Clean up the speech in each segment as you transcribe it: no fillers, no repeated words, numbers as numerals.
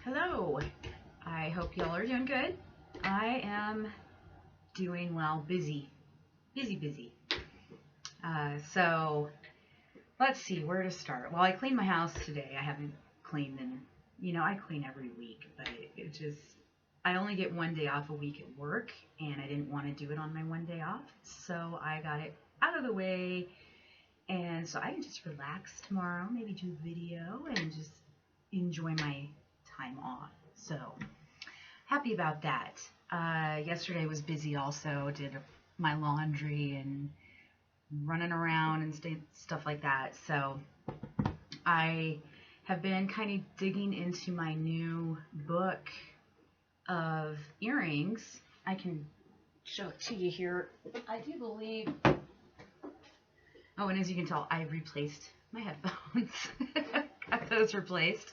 Hello. I hope y'all are doing good. I am doing well. Busy. Busy. So let's see where to start. Well, I cleaned my house today. I haven't cleaned I clean every week, but I only get one day off a week at work, and I didn't want to do it on my one day off. So I got it out of the way, and so I can just relax tomorrow, maybe do a video and just enjoy my time off. So happy about that. Yesterday was busy also, did my laundry and running around and stuff like that. So I have been kind of digging into my new book of earrings. I can show it to you here. I do believe, oh, and as you can tell, I replaced my headphones. Got those replaced.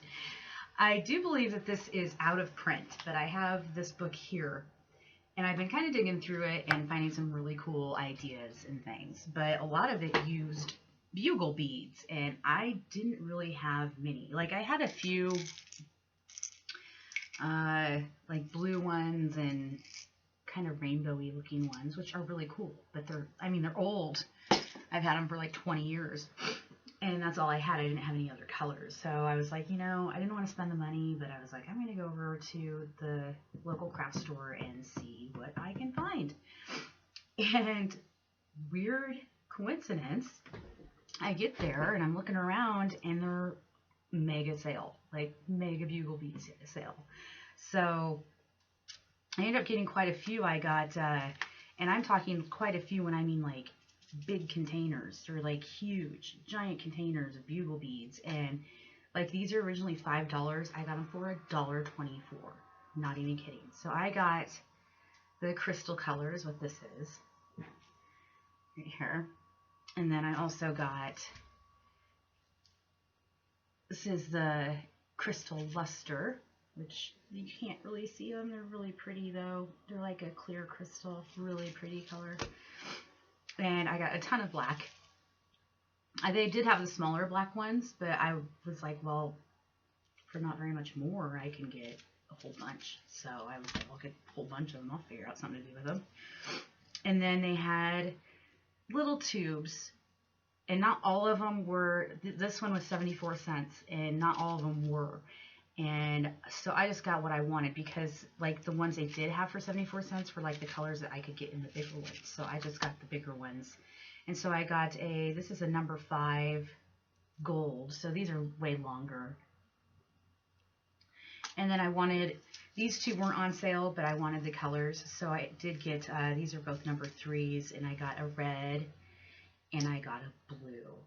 I do believe that this is out of print, but I have this book here, and I've been kind of digging through it and finding some really cool ideas and things, but a lot of it used bugle beads, and I didn't really have many. Like, I had a few, like blue ones and kind of rainbowy looking ones, which are really cool, but they're old. I've had them for like 20 years. And that's all I had. I didn't have any other colors. So I was like, I didn't want to spend the money, but I was like, I'm going to go over to the local craft store and see what I can find. And weird coincidence, I get there and I'm looking around and they're mega sale, like mega bugle bead sale. So I ended up getting quite a few. I got, and I'm talking quite a few when I mean like big containers. They're like huge, giant containers of bugle beads, and like these are originally $5. I got them for $1.24. Not even kidding. So I got the crystal colors, what this is right here, and then I also got, this is the crystal luster, which you can't really see them. They're really pretty though. They're like a clear crystal, really pretty color. And I got a ton of black. They did have the smaller black ones, but I was like, well, for not very much more, I can get a whole bunch. So I was like, I'll get a whole bunch of them. I'll figure out something to do with them. And then they had little tubes, and not all of them were, this one was 74 cents, and not all of them were. And so I just got what I wanted, because like the ones they did have for 74 cents were like the colors that I could get in the bigger ones. So I just got the bigger ones. And so I got this is a number 5 gold. So these are way longer. And then I wanted, these two weren't on sale, but I wanted the colors. So I did get, these are both number 3s, and I got a red and I got a blue.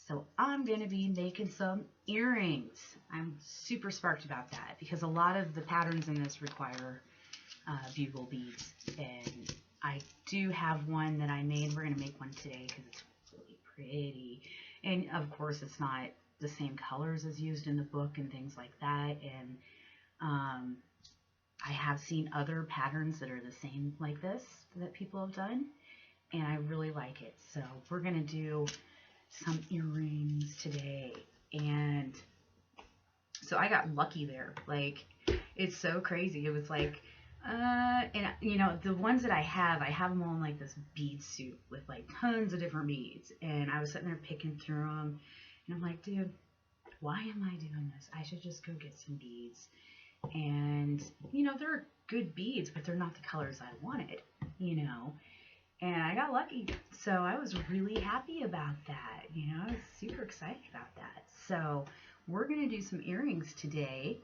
So I'm going to be making some earrings. I'm super sparked about that, because a lot of the patterns in this require bugle beads. And I do have one that I made. We're going to make one today because it's really pretty. And of course, it's not the same colors as used in the book and things like that. And I have seen other patterns that are the same like this that people have done, and I really like it. So we're going to do some earrings today. And so I got lucky there. Like, it's so crazy. It was like, and the ones that I have them all in like this bead suit with like tons of different beads. And I was sitting there picking through them, and I'm like, dude, why am I doing this? I should just go get some beads. And, they're good beads, but they're not the colors I wanted, And I got lucky. So I was really happy about that. I was super excited about that. So we're going to do some earrings today.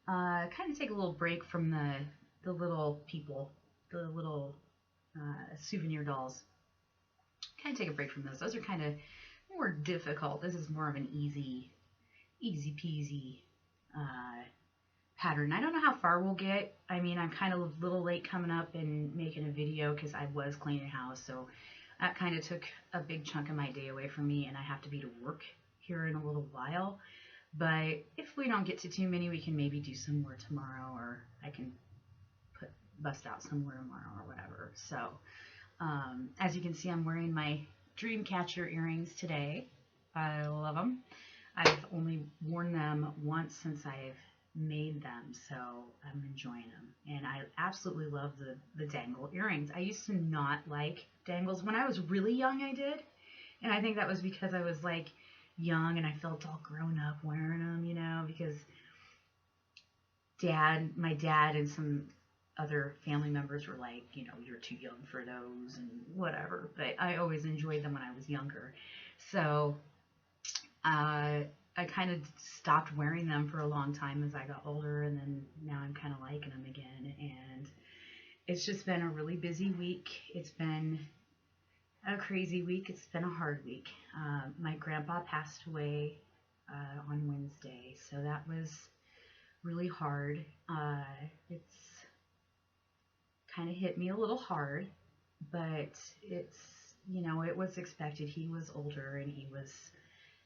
Kind of take a little break from the little people, the little souvenir dolls. Kind of take a break from those. Those are kind of more difficult. This is more of an easy peasy pattern. I don't know how far we'll get. I mean, I'm kind of a little late coming up and making a video because I was cleaning the house, so that kind of took a big chunk of my day away from me, and I have to be to work here in a little while. But if we don't get to too many, we can maybe do some more tomorrow, or I can bust out somewhere tomorrow or whatever. So as you can see, I'm wearing my Dreamcatcher earrings today. I love them. I've only worn them once since I've made them, so I'm enjoying them. And I absolutely love the dangle earrings. I used to not like dangles. When I was really young, I did. And I think that was because I was like young and I felt all grown up wearing them, you know, because my dad and some other family members were like, you know, you're too young for those and whatever. But I always enjoyed them when I was younger. So I kind of stopped wearing them for a long time as I got older, and then now I'm kind of liking them again. And it's just been a really busy week. It's been a crazy week. It's been a hard week. My grandpa passed away on Wednesday, so that was really hard. It's kind of hit me a little hard, but it's, you know, it was expected. He was older and he was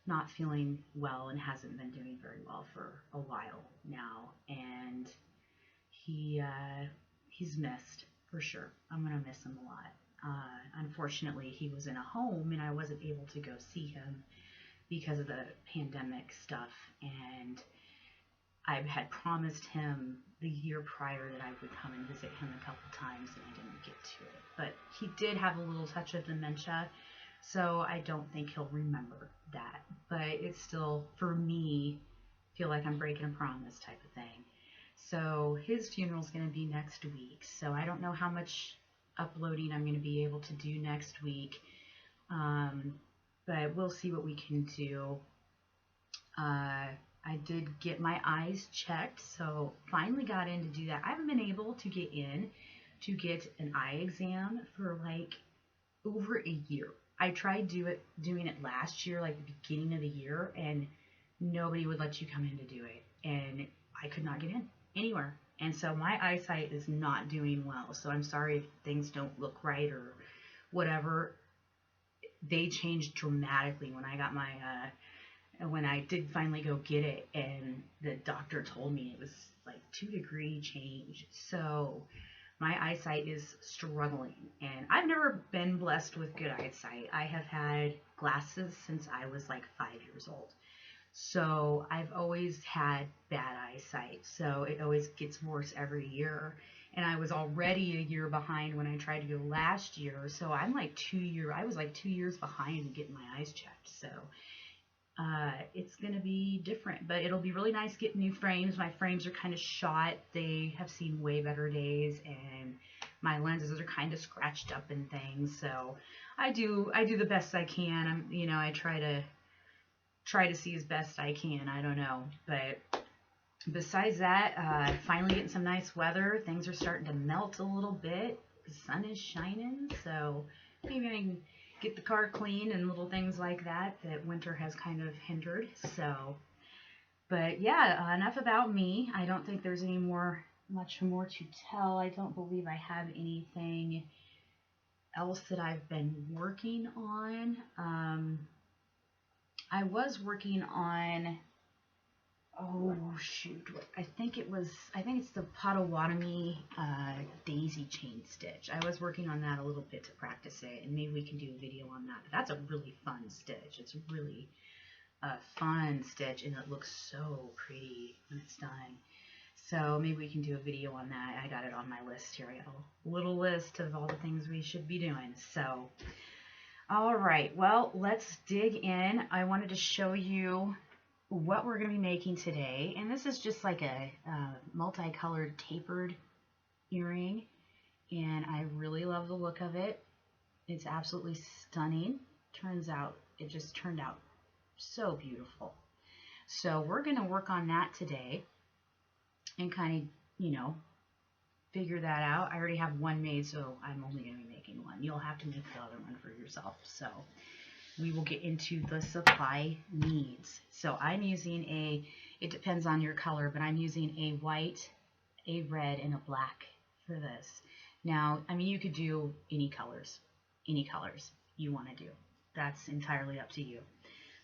not feeling well and hasn't been doing very well for a while now, and he's missed for sure. I'm gonna miss him a lot. Unfortunately, he was in a home and I wasn't able to go see him because of the pandemic stuff, and I had promised him the year prior that I would come and visit him a couple times, and I didn't get to it. But he did have a little touch of dementia, so I don't think he'll remember that. But it's still, for me, feel like I'm breaking a promise type of thing. So his funeral's going to be next week. So I don't know how much uploading I'm going to be able to do next week. But we'll see what we can do. I did get my eyes checked, so finally got in to do that. I haven't been able to get in to get an eye exam for like over a year. I tried doing it last year, like the beginning of the year, and nobody would let you come in to do it. And I could not get in anywhere. And so my eyesight is not doing well. So I'm sorry if things don't look right or whatever. They changed dramatically when I got my, when I did finally go get it, and the doctor told me it was like 2-degree change. So my eyesight is struggling, and I've never been blessed with good eyesight. I have had glasses since I was like 5 years old. So I've always had bad eyesight. So it always gets worse every year. And I was already a year behind when I tried to go last year. So I'm like I was like 2 years behind getting my eyes checked. So it's going to be different, but it'll be really nice getting new frames. My frames are kind of shot. They have seen way better days, and my lenses are kind of scratched up and things. So I do the best I can. I try to see as best I can. I don't know, but besides that, finally getting some nice weather. Things are starting to melt a little bit. The sun is shining, so maybe I can get the car clean and little things like that winter has kind of hindered. So, but yeah, enough about me. I don't think there's much more to tell. I don't believe I have anything else that I've been working on. I was working on, oh shoot, I think it's the Potawatomi daisy chain stitch. I was working on that a little bit to practice it, and maybe we can do a video on that. But that's a really fun stitch. It's really a fun stitch, and it looks so pretty when it's done. So maybe we can do a video on that. I got it on my list here. I got a little list of all the things we should be doing. So, all right, well, let's dig in. I wanted to show you what we're going to be making today, and this is just like a multicolored tapered earring, and I really love the look of it. It's absolutely stunning. It just turned out so beautiful. So we're going to work on that today and kind of, figure that out. I already have one made, so I'm only going to be making one. You'll have to make the other one for yourself. So we will get into the supply needs. So I'm using it depends on your color, but I'm using a white, a red, and a black for this. Now, you could do any colors you want to do. That's entirely up to you.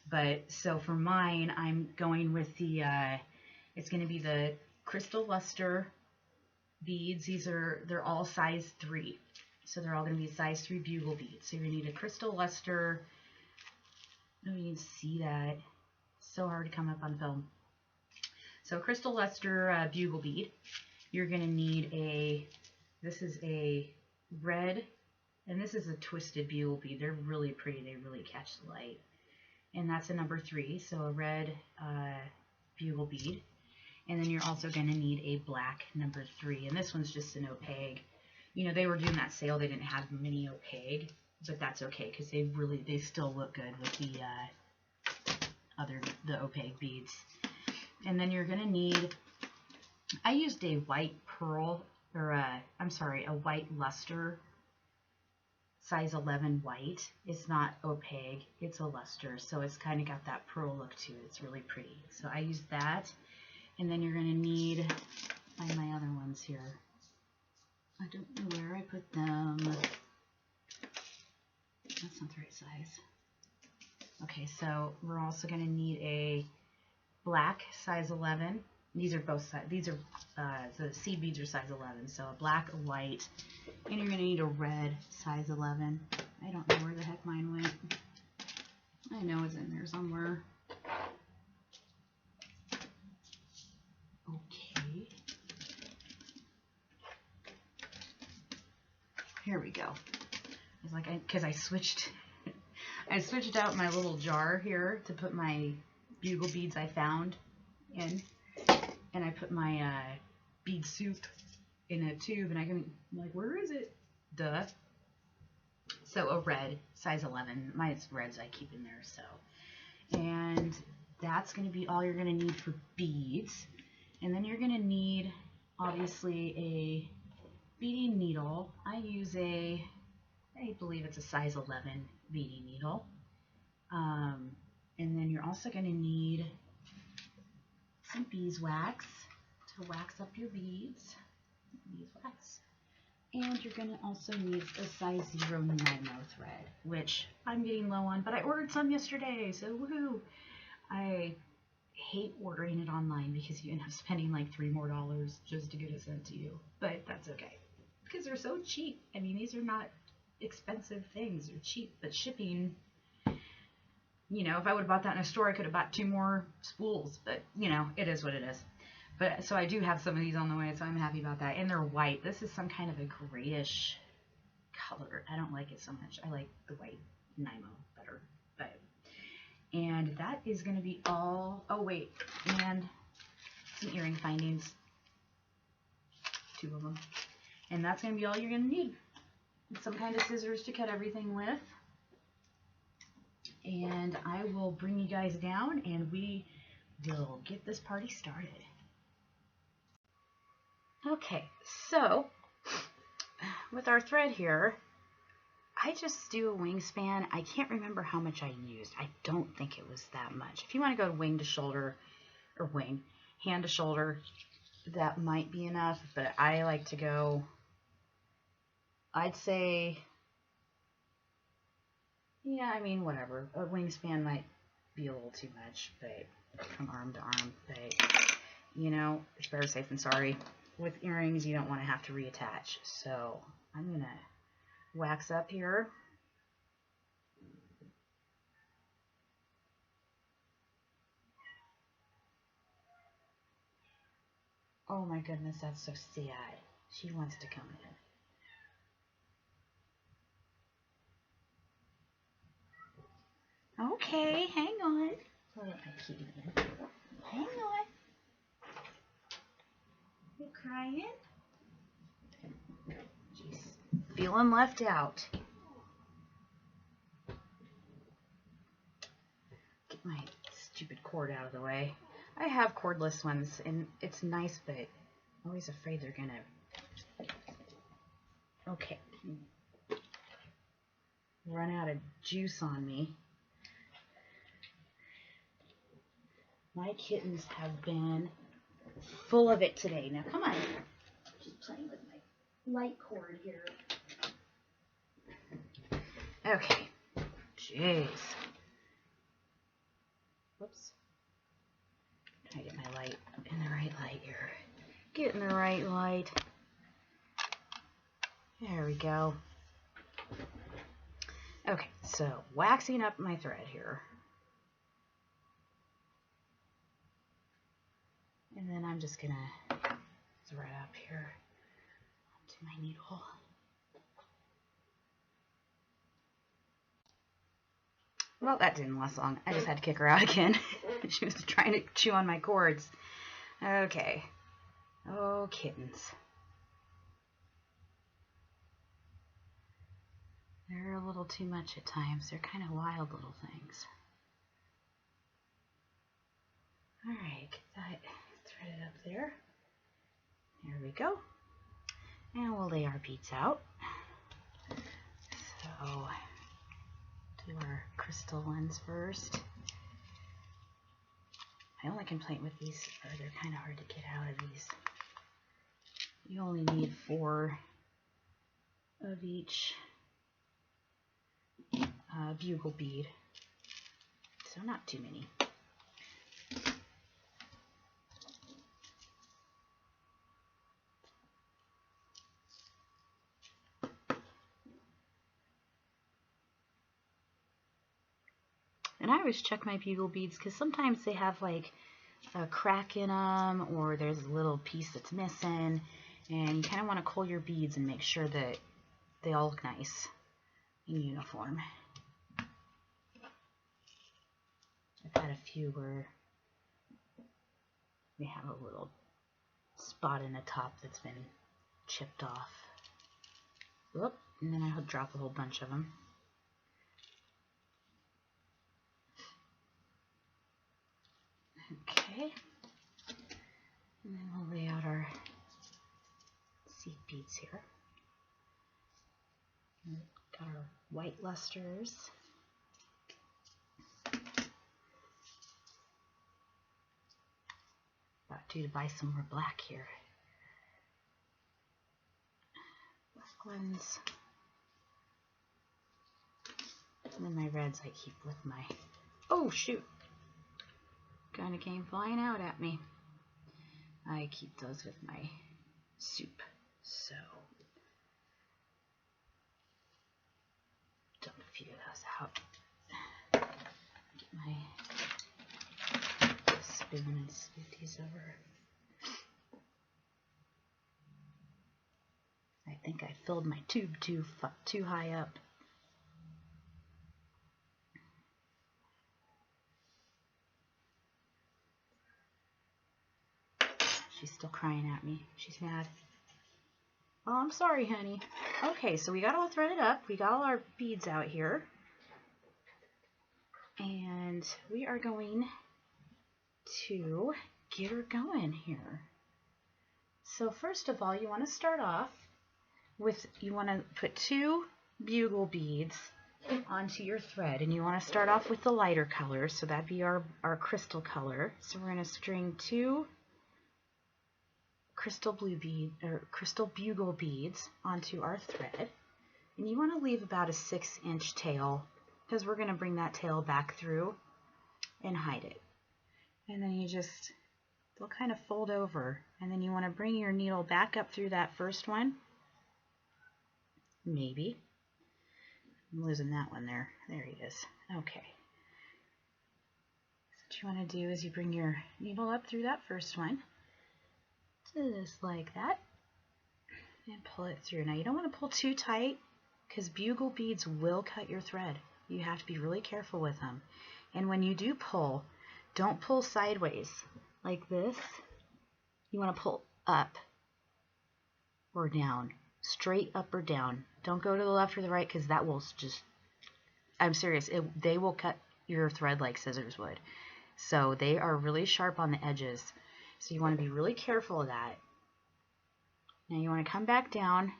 But so for mine, I'm going with it's going to be the Crystal Luster beads. They're all size 3. So they're all going to be size 3 bugle beads. So you're going to need a Crystal Luster. I don't know if you can see that. It's so hard to come up on film. So crystal luster bugle bead. You're going to need this is a red, and this is a twisted bugle bead. They're really pretty. They really catch the light. And that's a number 3, so a red bugle bead. And then you're also going to need a black number 3, and this one's just an opaque. You know, they were doing that sale. They didn't have mini opaque, but that's okay because they still look good with the opaque beads. And then you're going to need, I used a white pearl, or a white luster, size 11 white. It's not opaque, it's a luster, so it's kind of got that pearl look to it. It's really pretty. So I used that. And then you're going to need, find my other ones here. I don't know where I put them. That's not the right size. Okay, so we're also going to need a black size 11. These are both size. These are the seed beads are size 11. So a black, a white, and you're going to need a red size 11. I don't know where the heck mine went. I know it's in there somewhere. Okay. Here we go. It's like because I switched out my little jar here to put my bugle beads I found in, and I put my bead soup in a tube, and I'm like, where is it? Duh. So a red, size 11. Mine's reds I keep in there, so. And that's going to be all you're going to need for beads. And then you're going to need, obviously, a beading needle. I believe it's a size 11 beading needle. And then you're also going to need some beeswax to wax up your beads. Beeswax. And you're going to also need a size 0 nymo thread, which I'm getting low on, but I ordered some yesterday, so woohoo! I hate ordering it online because you end up spending like $3 more just to get it sent to you, but that's okay because they're so cheap. I mean, these are not expensive things. They're cheap, but shipping, you know, if I would have bought that in a store, I could have bought 2 more spools, but you know, it is what it is. But so I do have some of these on the way, so I'm happy about that. And they're white. This is some kind of a grayish color. I don't like it so much. I like the white nymo better. And that is going to be all. Oh wait, and some earring findings. 2 of them. And that's going to be all you're going to need. Some kind of scissors to cut everything with. And I will bring you guys down and we will get this party started. Okay, so with our thread here, I just do a wingspan. I can't remember how much I used. I don't think it was that much. If you want to go wing to shoulder, or wing, hand to shoulder, that might be enough, but I like to go, I'd say, yeah, I mean, whatever. A wingspan might be a little too much, but from arm to arm, but, you know, it's better safe than sorry. With earrings, you don't want to have to reattach. So I'm going to wax up here. Oh my goodness, that's so sad. She wants to come in. Okay, hang on. I'll let my kitty in. Hang on. You crying? Jeez. Feeling left out. Get my stupid cord out of the way. I have cordless ones, and it's nice, but I'm always afraid they're gonna... Okay. Run out of juice on me. My kittens have been full of it today. Now, come on. Just playing with my light cord here. Okay. Jeez. Whoops. Try to get my light in the right light here. Get in the right light. There we go. Okay, so waxing up my thread here. And then I'm just gonna thread up here onto my needle. Well, that didn't last long. I just had to kick her out again. She was trying to chew on my cords. Okay. Oh, kittens. They're a little too much at times. They're kind of wild little things. Alright, get that threaded up there. There we go. And we'll lay our beads out. So, do our crystal ones first. My only complaint with these are they're kind of hard to get out of these. You only need 4 of each bugle bead, so not too many. And I always check my bugle beads because sometimes they have like a crack in them, or there's a little piece that's missing, and you kind of want to coil your beads and make sure that they all look nice in uniform. I've had a few where they have a little spot in the top that's been chipped off. Whoop, and then I'll drop a whole bunch of them. Okay, and then we'll lay out our seed beads here. Got our white lusters. About due to buy some more black here. Black ones. And then my reds I keep with my, oh shoot, kind of came flying out at me. I keep those with my soup, so dump a few of those out. Get my spoon and scoot these over. I think I filled my tube too high up. She's still crying at me. She's mad. Oh, I'm sorry, honey. Okay, so we got all threaded up. We got all our beads out here. And we are going to get her going here. So first of all, you want to start off with, you want to put 2 bugle beads onto your thread, and you want to start off with the lighter color, so that'd be our crystal color. So we're going to string 2 crystal blue bead or crystal bugle beads onto our thread, and you want to leave about a 6-inch tail because we're going to bring that tail back through and hide it. And then they'll kind of fold over, and then you want to bring your needle back up through that first one. Maybe I'm losing that one there. There he is. Okay. So what you want to do is you bring your needle up through that first one, just like that, and pull it through. Now you don't want to pull too tight because bugle beads will cut your thread. You have to be really careful with them. And when you do pull, don't pull sideways like this. You want to pull up or down, straight up or down. Don't go to the left or the right because that will just, I'm serious, they will cut your thread like scissors would. So they are really sharp on the edges. So you want to be really careful of that. Now you want to come back down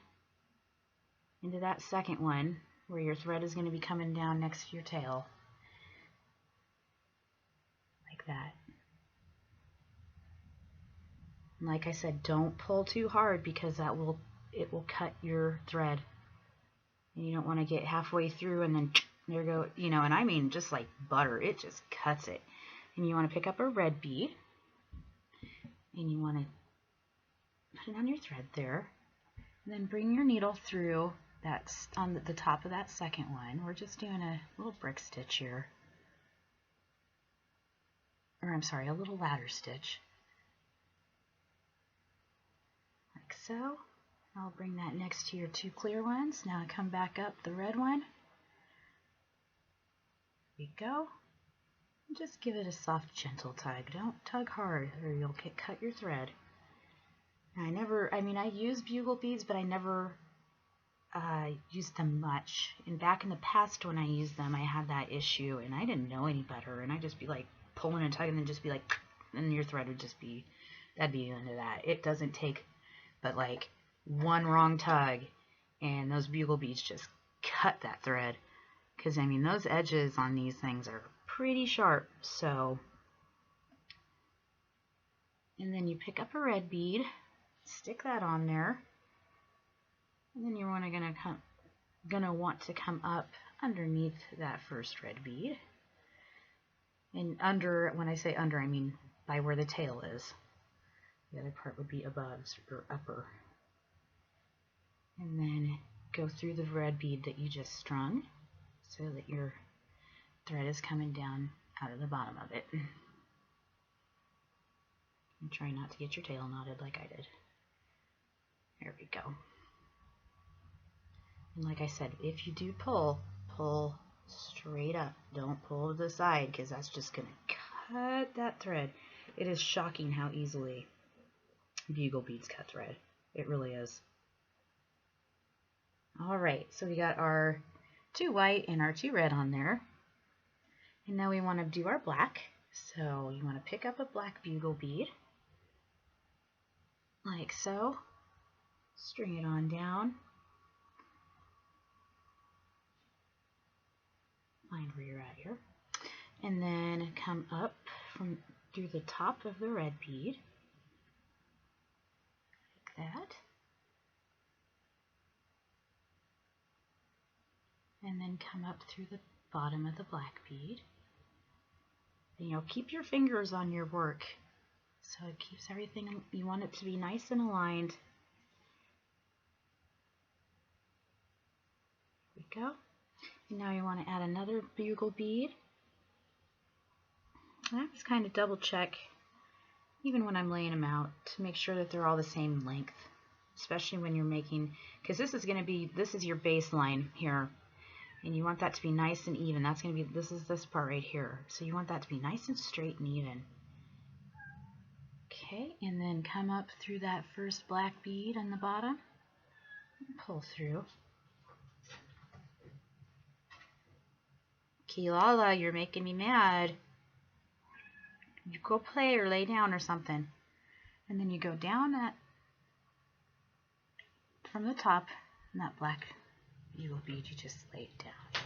into that second one where your thread is going to be coming down next to your tail. Like that. And like I said, don't pull too hard because it will cut your thread. And you don't want to get halfway through and then there go, you know, and I mean just like butter, it just cuts it. And you want to pick up a red bead. And you want to put it on your thread there, and then bring your needle through that's on the top of that second one. We're just doing a little brick stitch here, or I'm sorry, a little ladder stitch. so. I'll bring that next to your two clear ones. Now come back up the red one. There we go. Just give it a soft, gentle tug. Don't tug hard or you'll cut your thread. I use bugle beads, but I never used them much. And back in the past when I used them, I had that issue and I didn't know any better. And I'd just be like pulling and tugging and just be like, and your thread would just be, that'd be the end of that. It doesn't take but like one wrong tug and those bugle beads just cut that thread. Because I mean, those edges on these things are pretty sharp. So, and then you pick up a red bead, stick that on there, and then you're gonna want to come up underneath that first red bead. And under, when I say under, I mean by where the tail is. The other part would be above or upper. And then go through the red bead that you just strung so that your thread is coming down out of the bottom of it. And try not to get your tail knotted like I did. There we go. And like I said, if you do pull straight up. Don't pull to the side because that's just going to cut that thread. It is shocking how easily bugle beads cut thread. It really is. Alright, so we got our 2 white and our 2 red on there. And now we want to do our black. So you want to pick up a black bugle bead, like so. String it on down. Find where you're at here. And then come up through the top of the red bead, like that. And then come up through the bottom of the black bead. And keep your fingers on your work so it keeps everything, you want it to be nice and aligned. There we go. And now you want to add another bugle bead. I just kind of double check, even when I'm laying them out, to make sure that they're all the same length, especially when you're making, because this is your baseline here. And you want that to be nice and even. That's going to be, this is this part right here. So you want that to be nice and straight and even. Okay, and then come up through that first black bead on the bottom. And pull through. Kilala, you're making me mad. You go play or lay down or something. And then you go down that, from the top, and that black bugle bead, you just lay it down.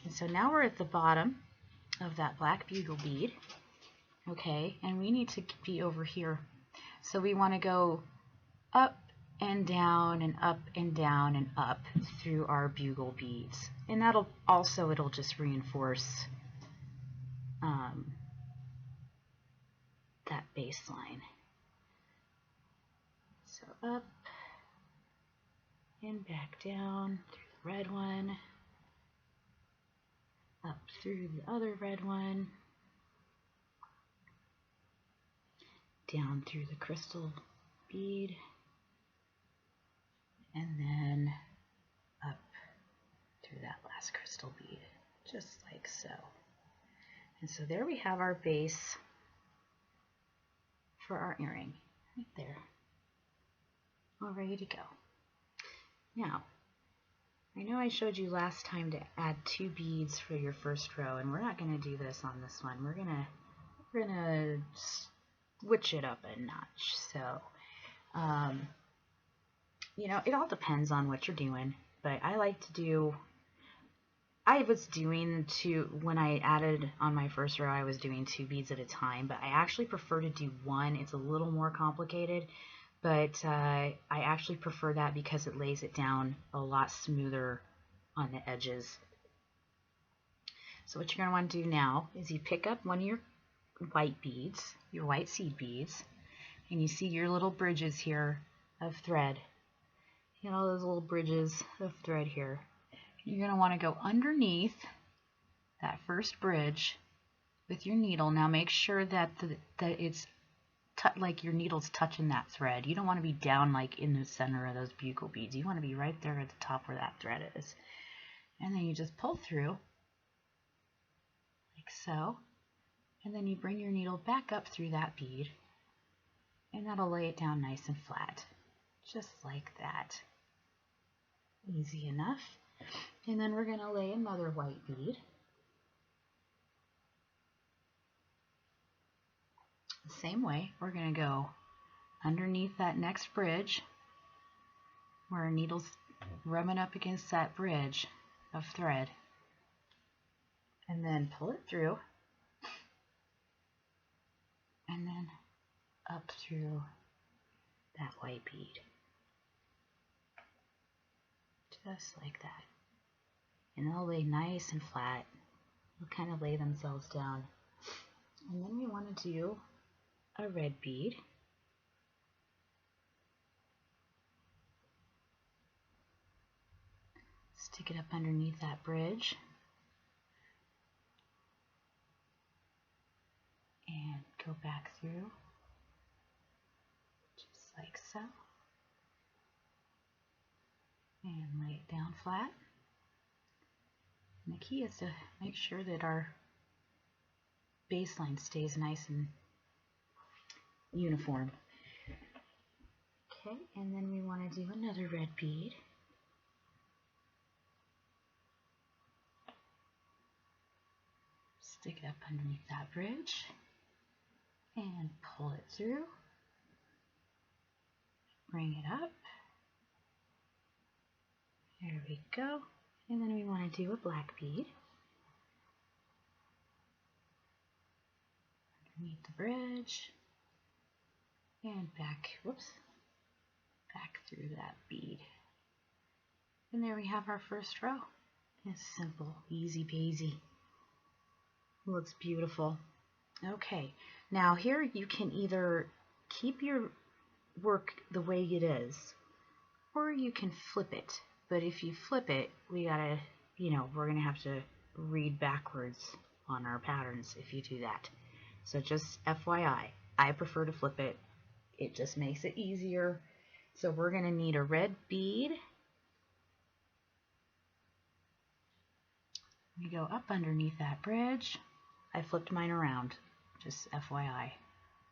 And so now we're at the bottom of that black bugle bead, okay, and we need to be over here. So we want to go up and down and up and down and up through our bugle beads, and that'll also, it'll just reinforce that baseline. So up and back down through the red one, up through the other red one, down through the crystal bead, and then up through that last crystal bead, just like so. And so there we have our base for our earring, right there, all ready to go. Now, I know I showed you last time to add 2 beads for your first row, and we're not going to do this on this one. We're gonna switch it up a notch. So, it all depends on what you're doing, but I like to do, when I added on my first row, I was doing 2 beads at a time, but I actually prefer to do 1. It's a little more complicated, but I actually prefer that because it lays it down a lot smoother on the edges. So what you're going to want to do now is you pick up one of your white beads, your white seed beads, and you see your little bridges here of thread. You know, all those little bridges of thread here. You're going to want to go underneath that first bridge with your needle. Now make sure that it's like your needle's touching that thread. You don't want to be down like in the center of those bugle beads. You want to be right there at the top where that thread is. And then you just pull through like so. And then you bring your needle back up through that bead, and that'll lay it down nice and flat, just like that. Easy enough. And then we're going to lay another white bead. The same way, we're going to go underneath that next bridge where our needle's rubbing up against that bridge of thread, and then pull it through, and then up through that white bead, just like that. And they'll lay nice and flat. They'll kind of lay themselves down. And then we want to do a red bead. Stick it up underneath that bridge. And go back through, just like so. And lay it down flat. And the key is to make sure that our baseline stays nice and uniform. Okay, and then we want to do another red bead. Stick it up underneath that bridge and pull it through. Bring it up. There we go. And then we want to do a black bead underneath the bridge and back, back through that bead. And there we have our first row. It's simple, easy peasy. Looks beautiful. Okay, now here you can either keep your work the way it is, or you can flip it. But if you flip it, we gotta, we're gonna have to read backwards on our patterns if you do that. So just FYI, I prefer to flip it. It just makes it easier. So we're gonna need a red bead. We go up underneath that bridge. I flipped mine around, just FYI.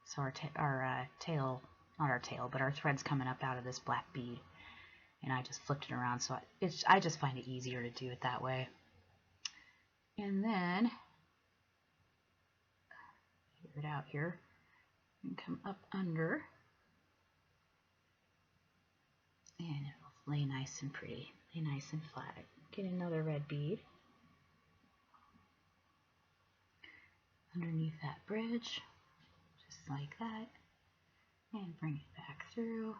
So our tail, not our tail, but our thread's coming up out of this black bead. And I just flipped it around, so I just find it easier to do it that way. And then, figure it out here, and come up under, and it'll lay nice and pretty, lay nice and flat. Get another red bead underneath that bridge, just like that, and bring it back through.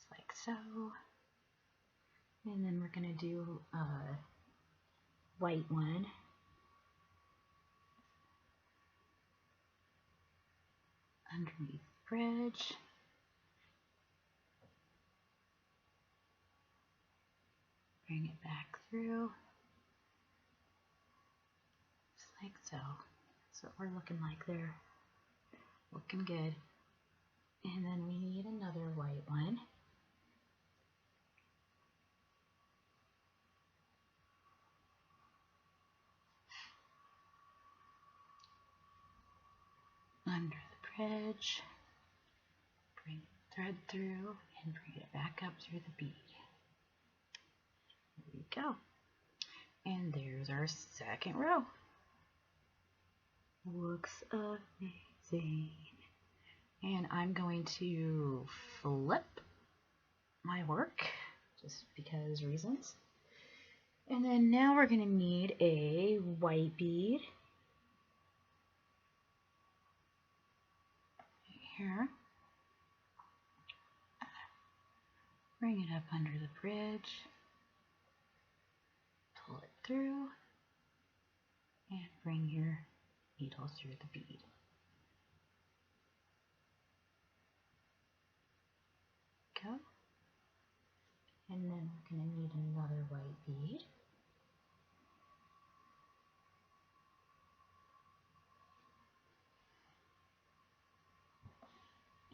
Like so, and then we're going to do a white one underneath the bridge, bring it back through, just like so. That's what we're looking like there, looking good. And then we need another white one. Under the bridge, bring the thread through and bring it back up through the bead. There we go. And there's our second row. Looks amazing. And I'm going to flip my work just because reasons. And then now we're going to need a white bead. Here, bring it up under the bridge, pull it through, and bring your needle through the bead. Go. And then we're going to need another white bead.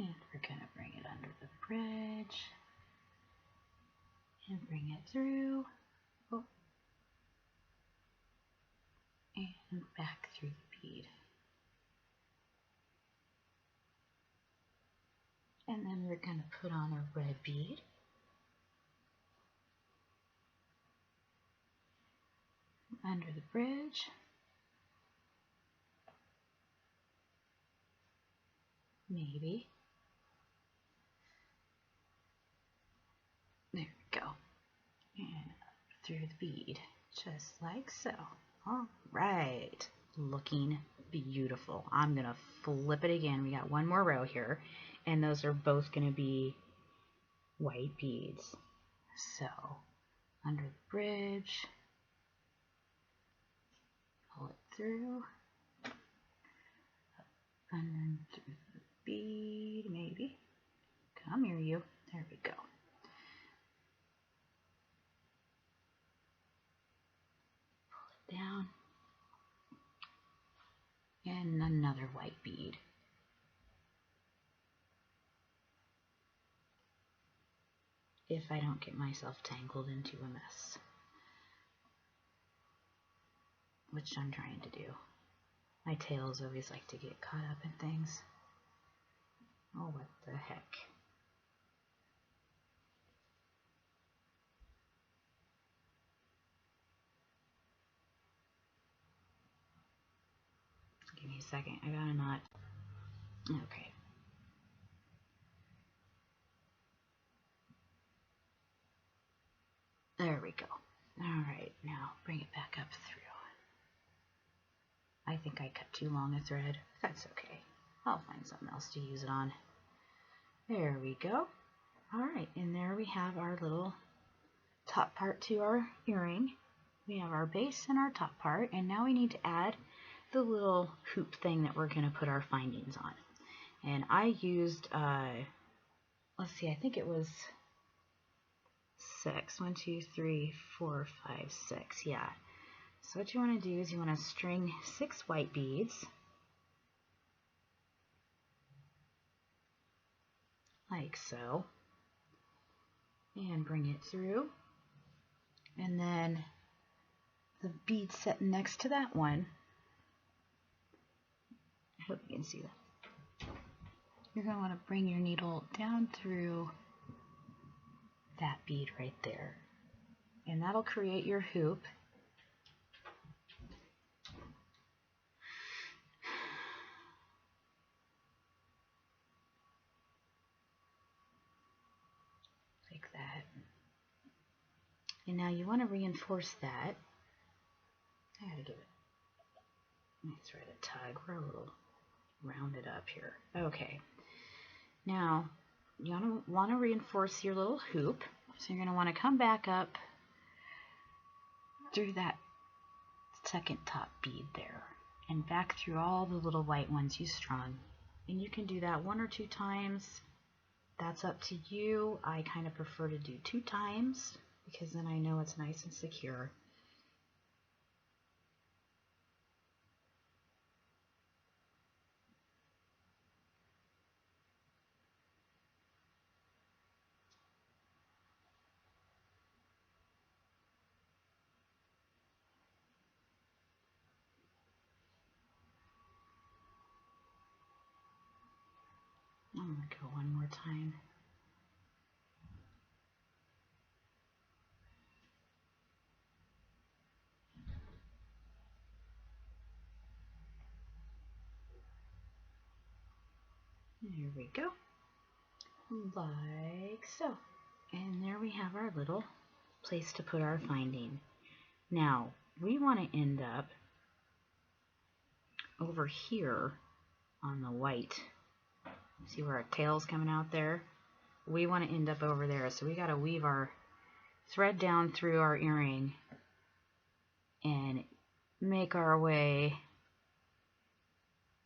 And we're going to bring it under the bridge and bring it through. Oh. And back through the bead. And then we're going to put on a red bead. Under the bridge. Maybe. There we go. And up through the bead, just like so. All right, looking beautiful. I'm gonna flip it again. We got one more row here, and those are both gonna be white beads. So, under the bridge, pull it through, and then through the bead, maybe. Come here, you. There we go. Down, and another white bead. If I don't get myself tangled into a mess, which I'm trying to do. My tails always like to get caught up in things. Oh, what the heck. Give me a second, I got a knot. Okay. There we go. Alright, now bring it back up through. I think I cut too long a thread. That's okay. I'll find something else to use it on. There we go. Alright, and there we have our little top part to our earring. We have our base and our top part, and now we need to add the little hoop thing that we're going to put our findings on. And I used, let's see, I think it was 6. 1, 2, 3, 4, 5, 6. Yeah. So what you want to do is you want to string 6 white beads, like so, and bring it through. And then the bead set next to that one, I hope you can see that. You're going to want to bring your needle down through that bead right there. And that'll create your hoop. Like that. And now you want to reinforce that. I gotta give it a nice right a tug. We're a little rounded up here. Okay. Now you want to reinforce your little hoop. So you're going to want to come back up through that second top bead there and back through all the little white ones you strung. And you can do that 1 or 2 times. That's up to you. I kind of prefer to do 2 times because then I know it's nice and secure. I'm going to go one more time. There we go. Like so. And there we have our little place to put our finding. Now, we want to end up over here on the white. See where our tail's coming out there? We want to end up over there. So we got to weave our thread down through our earring and make our way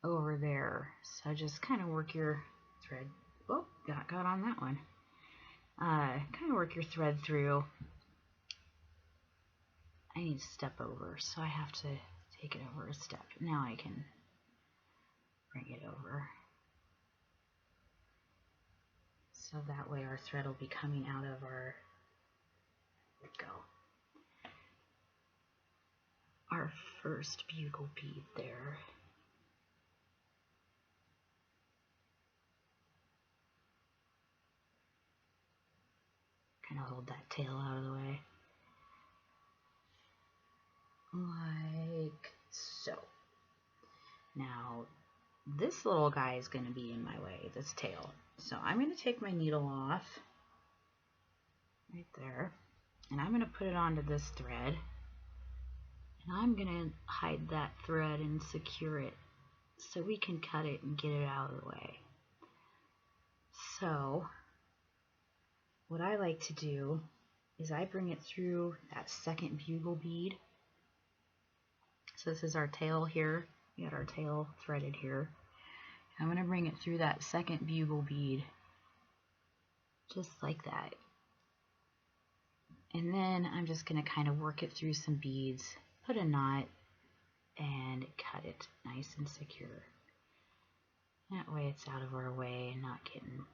over there. So just kind of work your thread. Oh, got on that one. Kind of work your thread through. I need to step over, so I have to take it over a step. Now I can bring it over. So that way our thread will be coming out of our, there we go, our first bugle bead there. Kind of hold that tail out of the way. Like so. Now, this little guy is going to be in my way, this tail. So I'm going to take my needle off, right there, and I'm going to put it onto this thread. And I'm going to hide that thread and secure it so we can cut it and get it out of the way. So what I like to do is I bring it through that second bugle bead. So this is our tail here. We got our tail threaded here. I'm going to bring it through that second bugle bead, just like that. And then I'm just going to kind of work it through some beads, put a knot, and cut it nice and secure. That way it's out of our way and not getting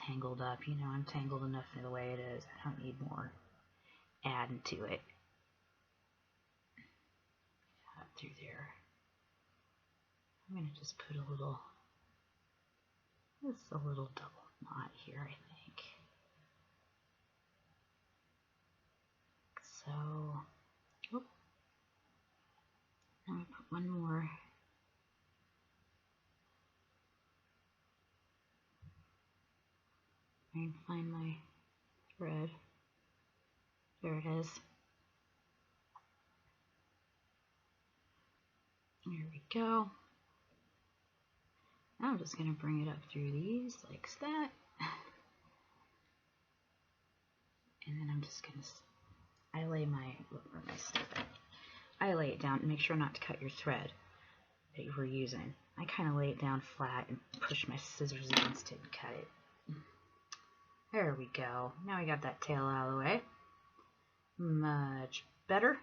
tangled up. You know, I'm tangled enough the way it is. I don't need more adding to it. Up through there. I'm going to just put a little double knot here, I think. So, oh, I'm going to put one more. And find my thread. There it is. There we go. Now I'm just going to bring it up through these like that. And then I'm just going to, I lay it down and make sure not to cut your thread that you were using. I kind of lay it down flat and push my scissors against it and cut it. There we go. Now we got that tail out of the way. Much better.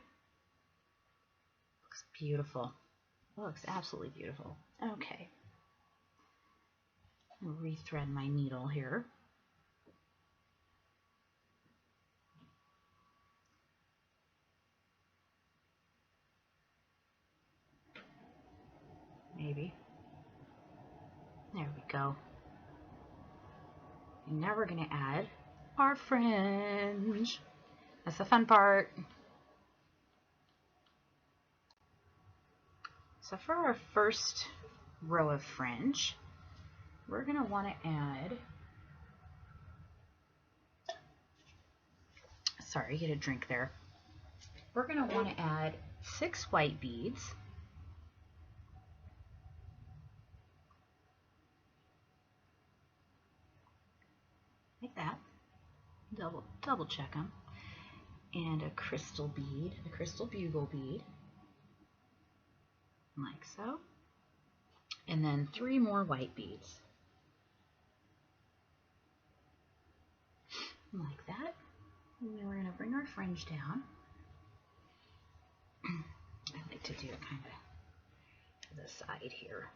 Looks beautiful. Looks absolutely beautiful. Okay. I'll rethread my needle here. Maybe. There we go. And now we're going to add our fringe. That's the fun part. So for our first row of fringe, we're going to want to add, sorry, get a drink there. We're going to want to add 6 white beads. Like that. Double check them. And a crystal bead, a crystal bugle bead. Like so. And then 3 more white beads. Like that. And then we're going to bring our fringe down. I like to do it kind of to the side here.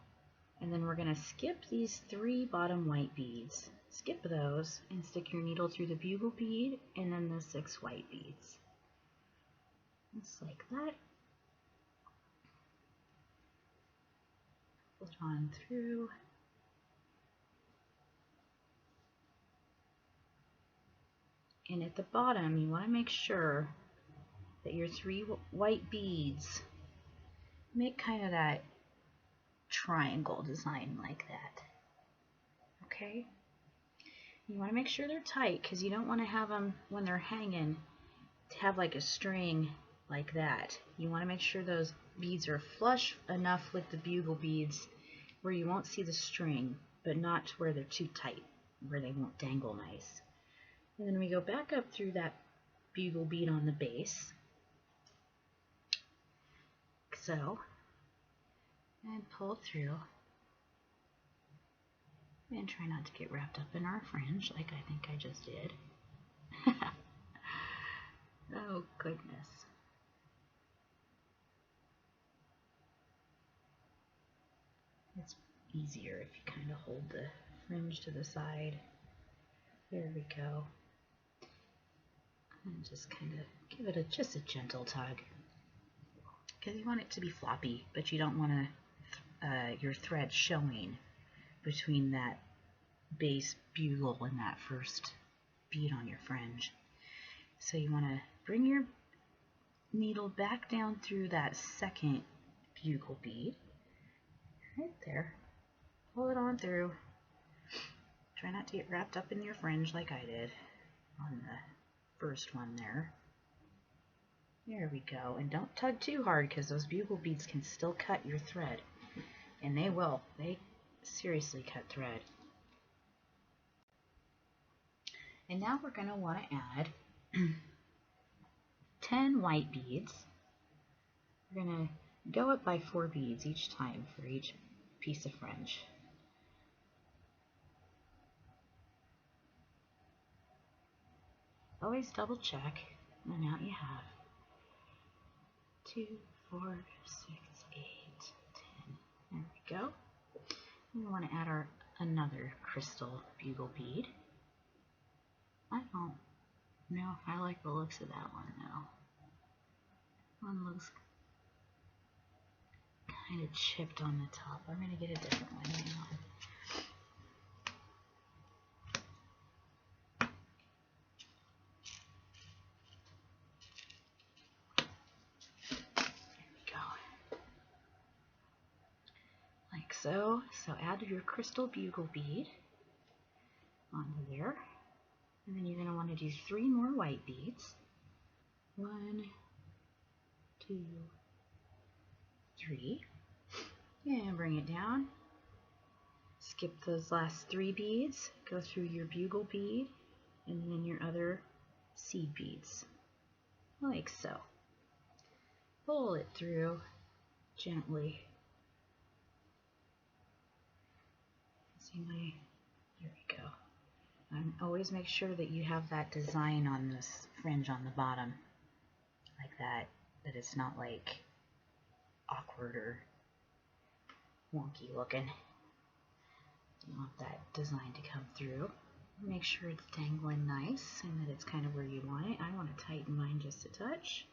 And then we're going to skip these 3 bottom white beads. Skip those and stick your needle through the bugle bead and then the 6 white beads. Just like that. Pull it on through. And at the bottom, you want to make sure that your 3 white beads make kind of that triangle design like that. Okay? You want to make sure they're tight because you don't want to have them, when they're hanging, to have like a string like that. You want to make sure those beads are flush enough with the bugle beads where you won't see the string, but not to where they're too tight, where they won't dangle nice. And then we go back up through that bugle bead on the base. So, and pull through. And try not to get wrapped up in our fringe like I think I just did. Oh goodness. It's easier if you kind of hold the fringe to the side There we go. And just kind of give it just a gentle tug. Because you want it to be floppy, but you don't want your thread showing between that base bugle and that first bead on your fringe. So you want to bring your needle back down through that second bugle bead, right there. Pull it on through. Try not to get wrapped up in your fringe like I did on the first one there. There we go. And don't tug too hard because those bugle beads can still cut your thread. And they will. They seriously cut thread. And now we're going to want to add 10 white beads. We're going to go up by 4 beads each time for each piece of fringe. Always double check. And now you have 2, 4, 6, 8, 10. There we go. We want to add another crystal bugle bead. I don't know if I like the looks of that one though. One looks kind of chipped on the top. I'm going to get a different one. Hang on. So add your crystal bugle bead onto there, and then you're going to want to do 3 more white beads. 1, 2, 3, and bring it down. Skip those last 3 beads, go through your bugle bead, and then your other seed beads, like so. Pull it through gently. There we go. And always make sure that you have that design on this fringe on the bottom, like that it's not like awkward or wonky looking. You want that design to come through. Make sure it's dangling nice and that it's kind of where you want it. I want to tighten mine just a touch.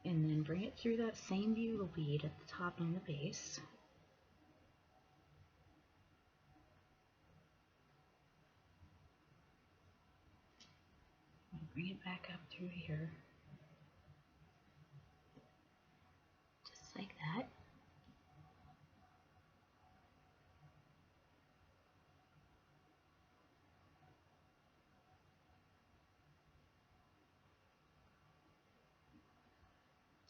And then bring it through that same bugle bead at the top and the base. And bring it back up through here. Just like that.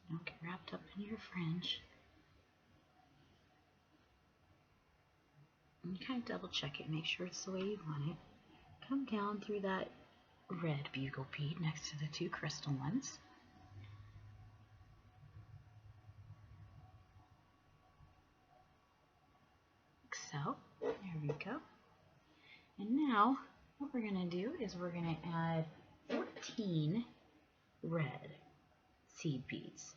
Don't get wrapped up in your fringe. And kind of double check it, make sure it's the way you want it. Come down through that red bugle bead next to the 2 crystal ones. Like so. There we go. And now what we're going to do is we're going to add 14 red seed beads.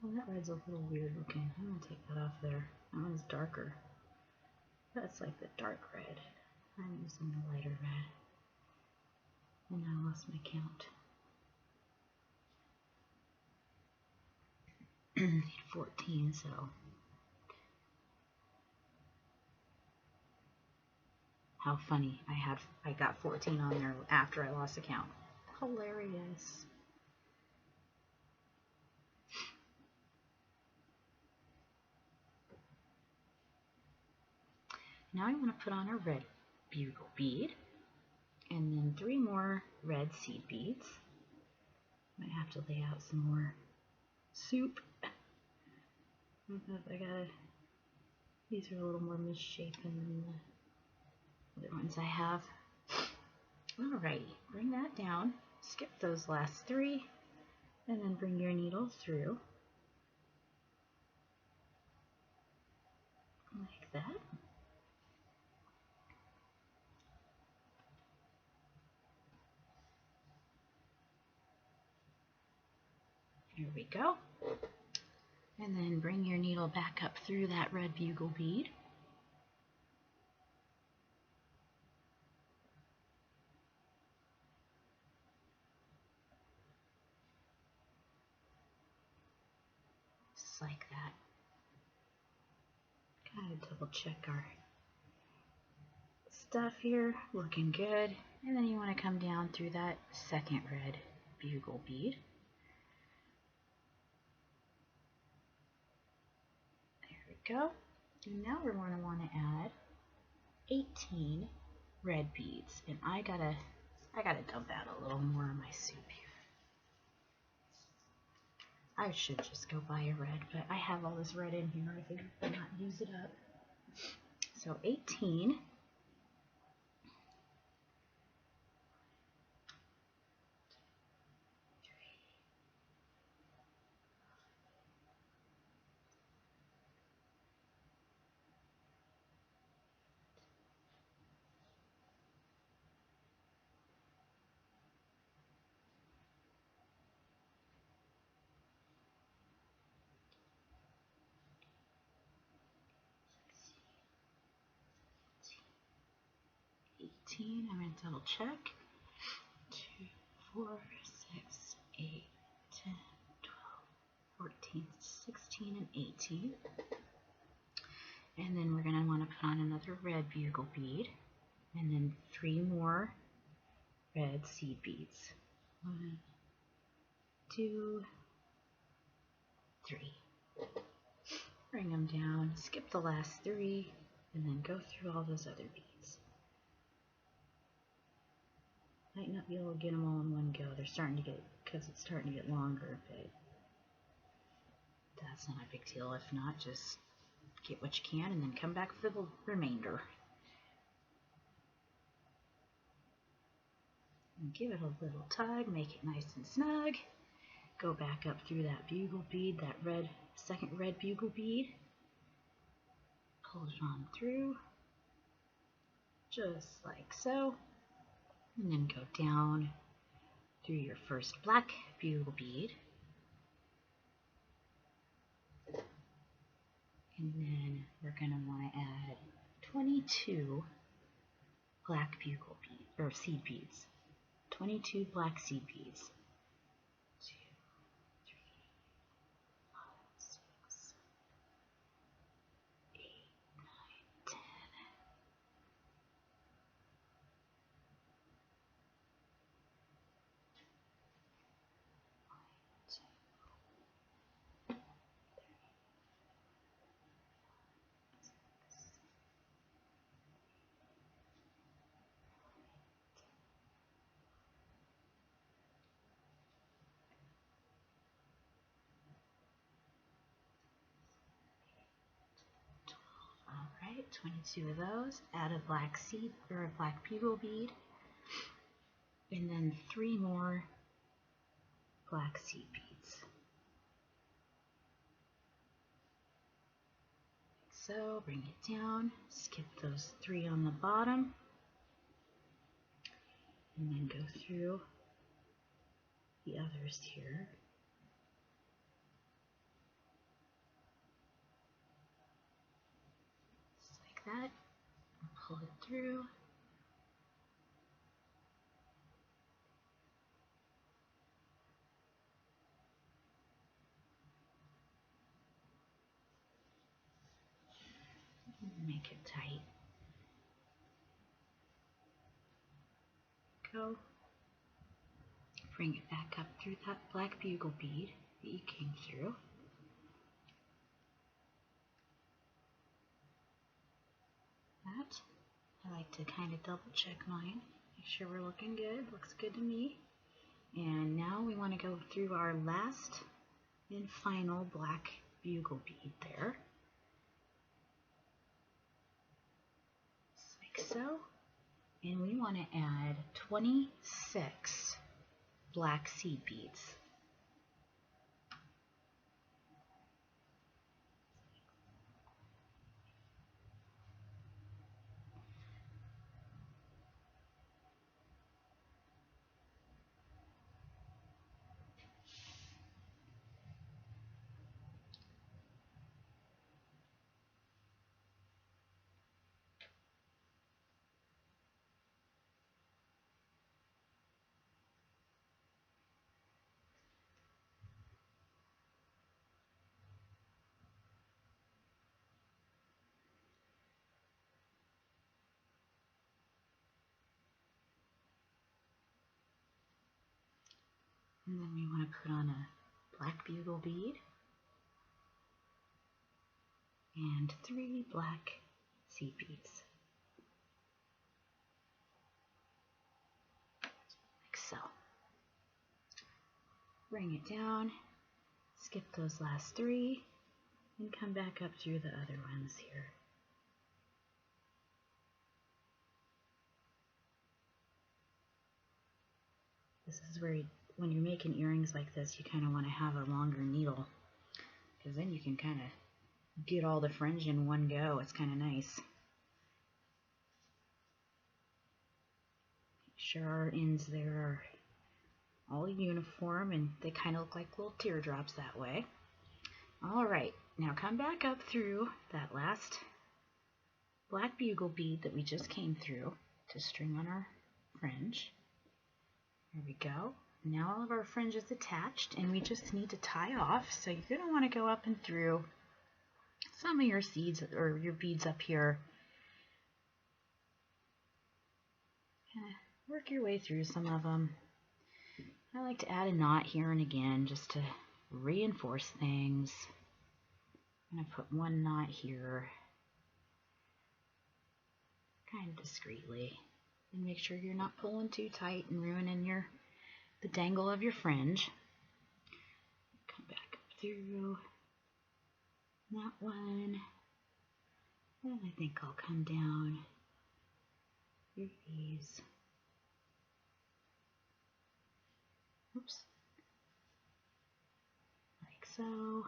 Well, that red's a little weird looking. I'm going to take that off there. That one's darker. That's like the dark red. I'm using the lighter red. And I lost my count. 14, so. How funny. I got 14 on there after I lost the count. Hilarious. Now I want to put on a red bugle bead and then 3 more red seed beads. Might have to lay out some more soup. These are a little more misshapen than the other ones I have. Alrighty, bring that down. Skip those last 3 And then bring your needle through like that. Here we go. And then bring your needle back up through that red bugle bead. Just like that. Gotta double check our stuff here. Looking good. And then you want to come down through that second red bugle bead. There we go. And now we're going to want to add 18 red beads. And I gotta dump out a little more of my soup here. I should just go buy a red, but I have all this red in here. I think I'll not use it up. So 18. I'm going to double check. 2, 4, 6, 8, 10, 12, 14, 16, and 18. And then we're going to want to put on another red bugle bead. And then 3 more red seed beads. 1, 2, 3. Bring them down, skip the last 3, and then go through all those other beads. Might not be able to get them all in one go. They're starting to get, because it's starting to get longer, but that's not a big deal. If not, just get what you can and then come back for the remainder. And give it a little tug, make it nice and snug. Go back up through that bugle bead, that second red bugle bead. Pull it on through, just like so. And then go down through your first black bugle bead. And then we're going to want to add 22 black bugle beads, or seed beads. 22 black seed beads. 2, 3, 5, 6, 8, 9, 10. Alright, 22 of those. Add a black seed or a black bugle bead. And then 3 more black seed beads. So bring it down, skip those 3 on the bottom, and then go through the others here. Just like that. Pull it through. Make it tight. Go. Bring it back up through that black bugle bead that you came through. That. I like to kind of double check mine. Make sure we're looking good. Looks good to me. And now we want to go through our last and final black bugle bead there. Just like so. And we want to add 26 black seed beads. And then we want to put on a black bugle bead and 3 black seed beads, like so. Bring it down, skip those last 3, and come back up through the other ones here. This is where, when you're making earrings like this, you kind of want to have a longer needle, because then you can kind of get all the fringe in one go. It's kind of nice. Make sure our ends there are all uniform and they kind of look like little teardrops that way. Alright, now come back up through that last black bugle bead that we just came through to string on our fringe. There we go. Now all of our fringe is attached and we just need to tie off. So you're going to want to go up and through some of your seeds or your beads up here. Work your way through some of them. I like to add a knot here and again just to reinforce things. I'm going to put one knot here, kind of discreetly, and make sure you're not pulling too tight and ruining the dangle of your fringe. Come back up through that one, and I think I'll come down through these. Oops. Like so.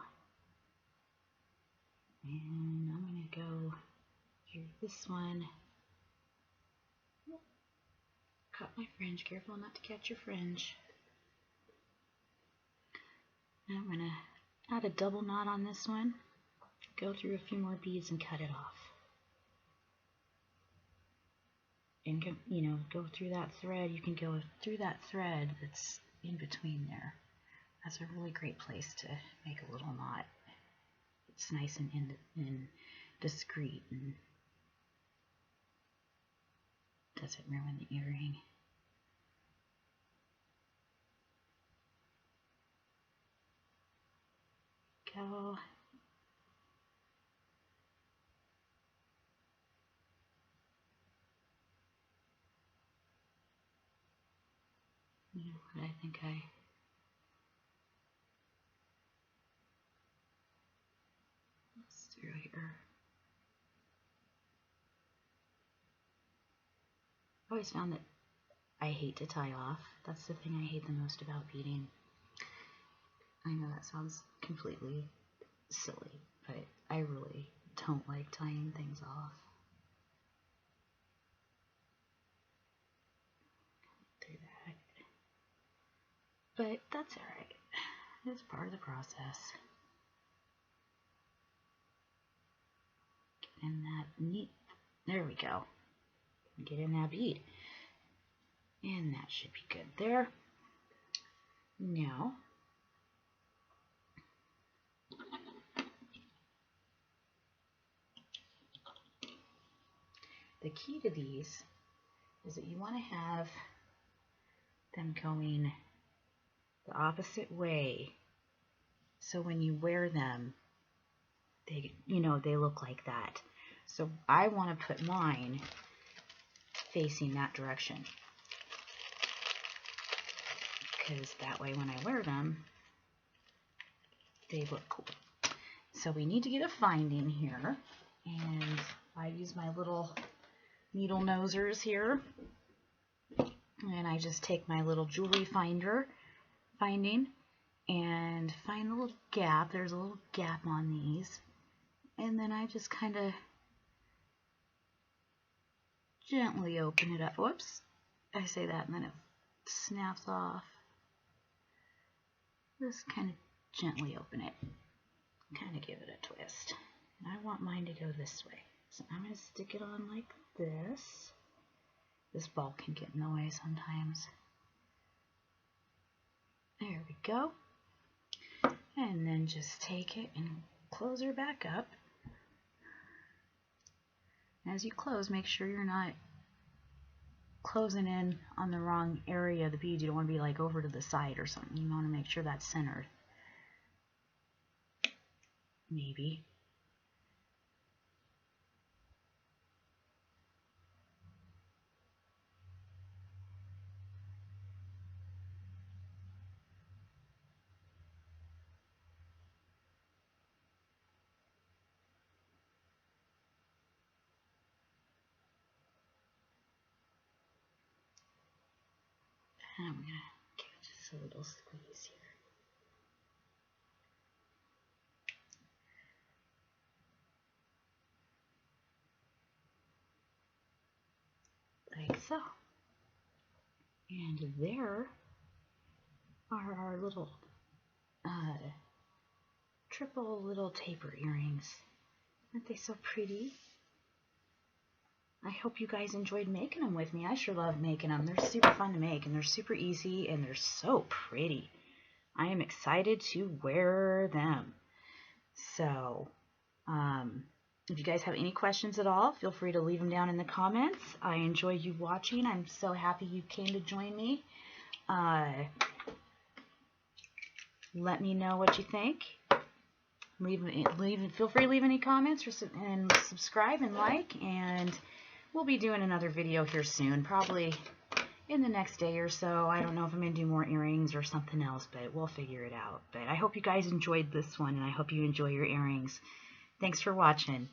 And I'm going to go through this one. Cut my fringe. Careful not to catch your fringe. Now I'm going to add a double knot on this one. Go through a few more beads and cut it off. And go through that thread. You can go through that thread that's in between there. That's a really great place to make a little knot. It's nice and discreet and doesn't ruin the earring. Go. You know what, I think let's through here. I always found that I hate to tie off. That's the thing I hate the most about beading. I know that sounds completely silly, but I really don't like tying things off. Do that. But that's alright. It's part of the process. Get in that neat. There we go. Get in that bead. And that should be good there. Now, the key to these is that you want to have them going the opposite way, so when you wear them, they look like that. So I want to put mine facing that direction, because that way when I wear them, they look cool. So we need to get a finding here, and I use my little needle nosers here, and I just take my little jewelry finding and find a little gap. There's a little gap on these, and then I just kind of gently open it up. Whoops, I say that and then it snaps off. Just kind of gently open it, kind of give it a twist. And I want mine to go this way, so I'm going to stick it on like this. This ball can get in the way sometimes. There we go. And then just take it and close her back up. As you close, make sure you're not closing in on the wrong area of the bead. You don't want to be like over to the side or something. You want to make sure that's centered. Maybe. And I'm going to give it just a little squeeze here. Like so. And there are our little triple little taper earrings. Aren't they so pretty? I hope you guys enjoyed making them with me. I sure love making them. They're super fun to make, and they're super easy, and they're so pretty. I am excited to wear them. So, if you guys have any questions at all, feel free to leave them down in the comments. I enjoy you watching. I'm so happy you came to join me. Let me know what you think. Feel free to leave any comments and subscribe and like, and we'll be doing another video here soon, probably in the next day or so. I don't know if I'm going to do more earrings or something else, but we'll figure it out. But I hope you guys enjoyed this one, and I hope you enjoy your earrings. Thanks for watching.